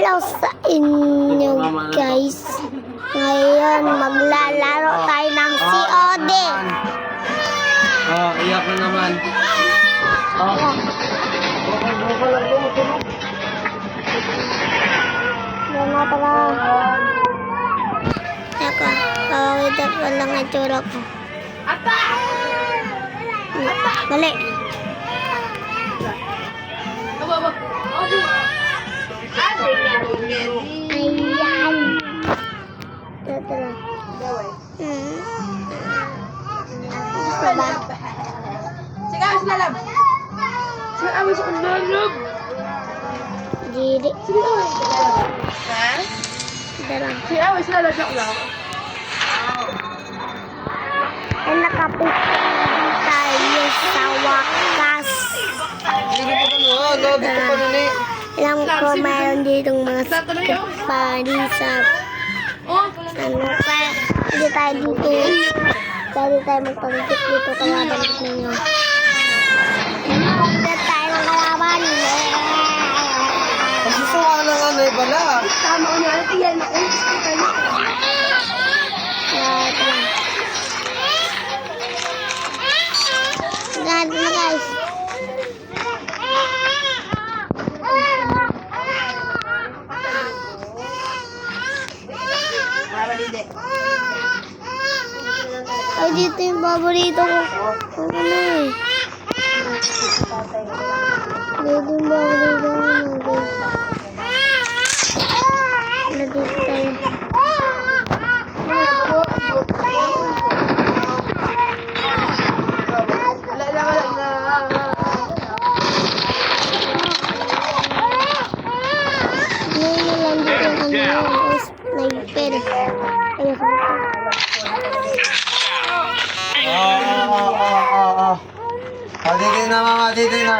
Hello sa inyo guys. Ngayon maglalaro tayo ng COD. Iyak na naman. Wala pala. Teka, wait up lang ang tsura ko. Mali. Ayan. Ito lang. Gusto ba? Sige, awas na lang. Sige, awas na lang. Diri. Sige, awas na lang. Ha? Ito lang. Sige, awas na lang. Joke lang. Ay, nakapit tayo sa wakas. Alam ko mayroon ditong mga skip pa rin sa ano pa. Hindi tayo dito. Pwede tayo magpagkip dito kalaban ninyo. Hindi tayo ng kalaban. Kasi suwa na nga na ibala. Tama ko na. Iyan ako. Ito lang. Ito lang. Ganito na guys. Ay, dito yung paborito ko. Ano na eh. Dito yung paborito ko. Nandito tayo. Ngayon na lang dito yung ano yun. Sniper. Ayos mo. Dito na mama, dito na.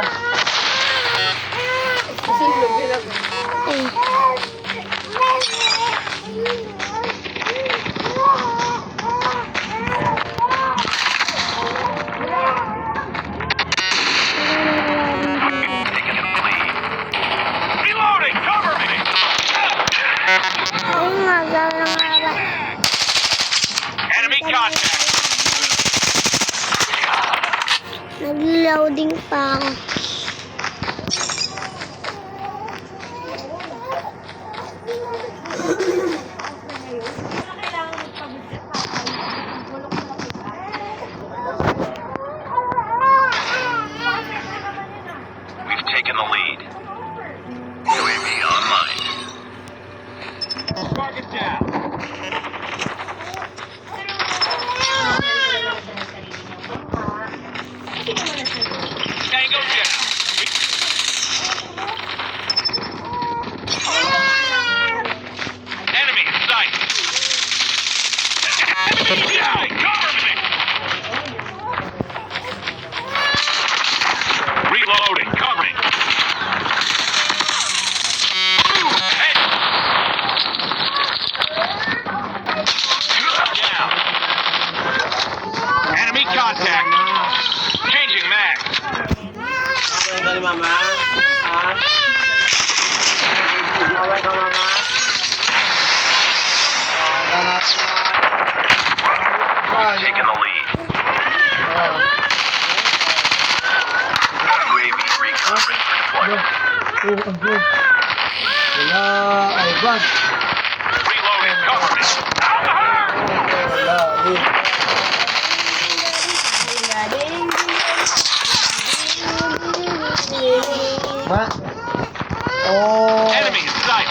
Ay. Reloading! Cover me! Ay, magalang nga. Enemy contact! Nag-loading pa ako. We've taken the lead. UAV online. Target down. Tango down. Enemy in sight. Enemy down. Cover me. Reloading. Cover me. Hey. Down. Enemy contact. Changing mag. Dali mama. Naway ka mama. We've taken the lead. UAV recon ready for deployment. Wala, ay bad. Reloading. Cover me. Wala, Ma? Oh. Enemy in sight.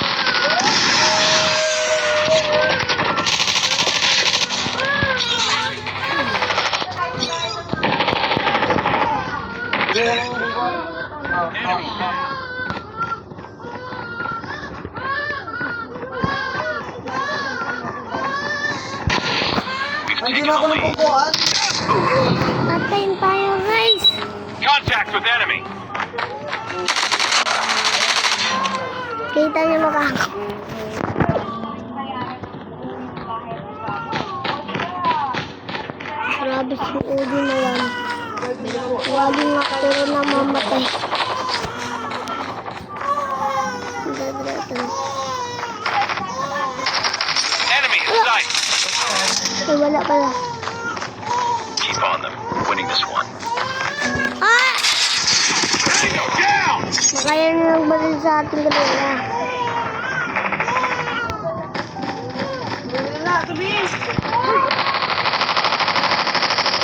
We've Hindi taken na ako the lead. napupuan. Patayin tayo guys. Contact with enemy. Kita niyo mukha ko. Grabe si Udi na yan. Laging aktor na mamatay. Dadra ito. Ay, wala pala. Keep on them. Winning this one. Ah! Down! Makaya na nagbalil sa ating kanila. Wala, tabi.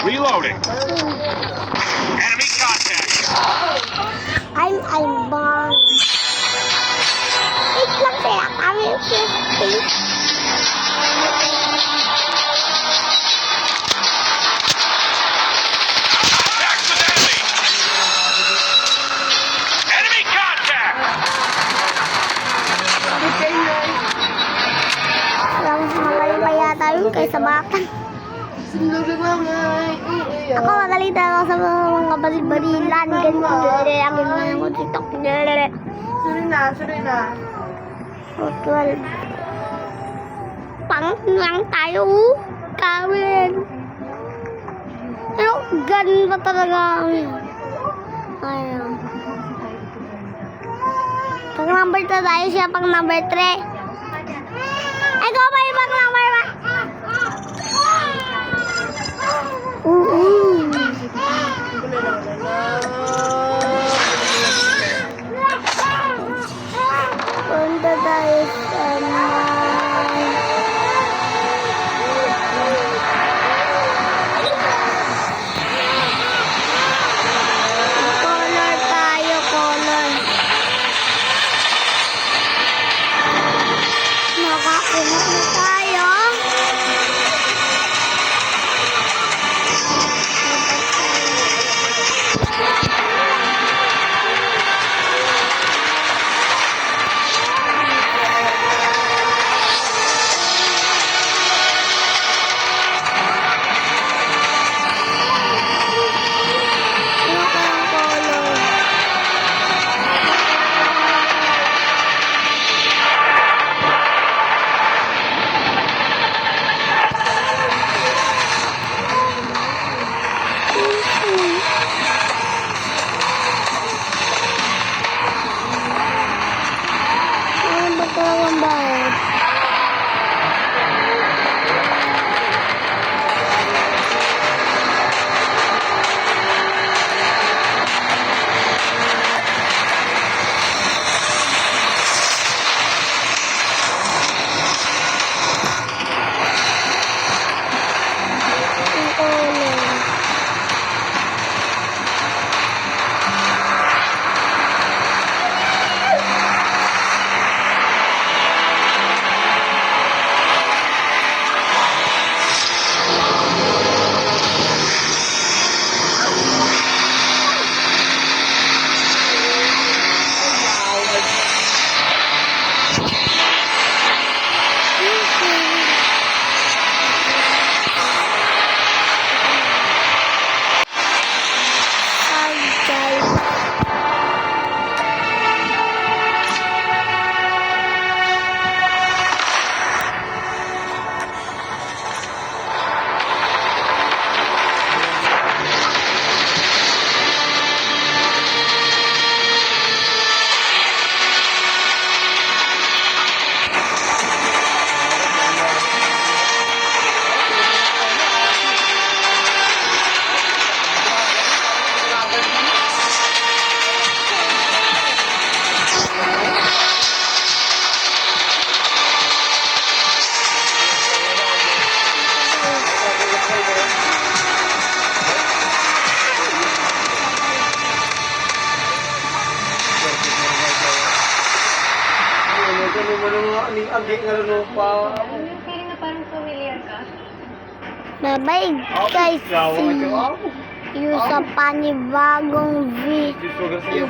Reloading. Enemy contact. I'm bang. Wait lang sila kami. Attack the enemy. Enemy contact. Okay, guys. Alam mo, magaling pa yata yun kaysa bata. Sundog lang ay. Ako magaling talaga sa mga baril-barilan. Ganito. Ang gano'n ko TikTok. Sorry na. O, 12. Pang lang tayo. Kawin. Pero ganun pa talaga kami. Ayun. Pag number 2 tayo, siya pang number 3. Ay, go ba yung pang number 1? Punta tayo sa color tayo, color. Nakakuha na tayo. Ano kayang color? Ano ba talagang bayad? Ang color. Hi guys. Bye-bye guys. See you sa panibagong video.